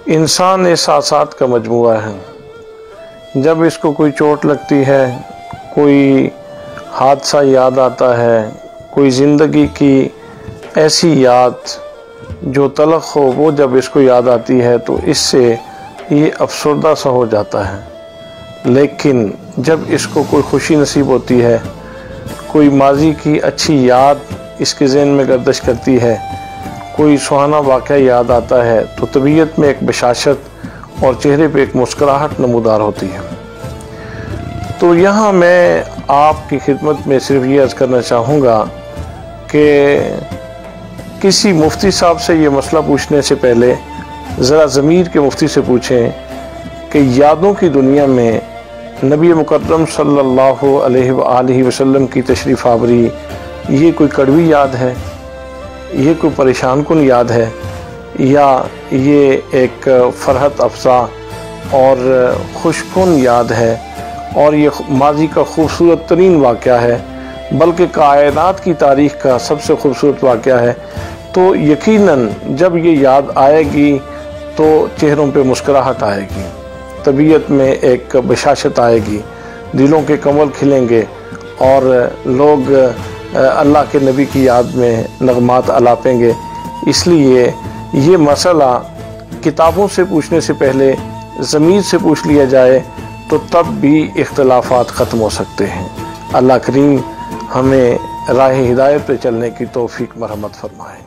انسان احساسات کا مجموعہ ہے۔ جب اس کو کوئی چوٹ لگتی ہے، کوئی حادثہ یاد آتا ہے، کوئی زندگی کی ایسی یاد جو تلخ ہو وہ جب اس کو یاد آتی ہے تو اس سے یہ افسردہ سا ہو جاتا ہے۔ لیکن جب اس کو کوئی خوشی نصیب ہوتی ہے، کوئی ماضی کی اچھی یاد اس کے ذہن میں گردش کرتی ہے، کوئی سہانا واقعہ یاد آتا ہے تو طبیعت میں ایک بشاشت اور چہرے پہ ایک مسکراہٹ نمودار ہوتی ہے۔ تو یہاں میں آپ کی خدمت میں صرف یہ عرض کرنا چاہوں گا کہ کسی مفتی صاحب سے یہ مسئلہ پوچھنے سے پہلے ذرا ضمیر کے مفتی سے پوچھیں کہ یادوں کی دنیا میں نبی مکرم صلی اللہ علیہ وآلہ وسلم کی تشریف آوری یہ کوئی کڑوی یاد ہے، یہ کوئی پریشان کن یاد ہے، یا یہ ایک فرحت افزا اور خوش کن یاد ہے اور یہ ماضی کا خوبصورت ترین واقعہ ہے، بلکہ کائنات کی تاریخ کا سب سے خوبصورت واقعہ ہے۔ تو یقیناً جب یہ یاد آئے گی تو چہروں پہ مسکراہٹ آئے گی، طبیعت میں ایک بشاشت آئے گی، دلوں کے کمل کھلیں گے اور لوگ اللہ کے نبی کی یاد میں نغمات الاپیں گے۔ اس لیے یہ مسئلہ کتابوں سے پوچھنے سے پہلے ضمیر سے پوچھ لیا جائے تو تب بھی اختلافات ختم ہو سکتے ہیں۔ اللہ کریم ہمیں راہ ہدایت پہ چلنے کی توفیق مرحمت فرمائے۔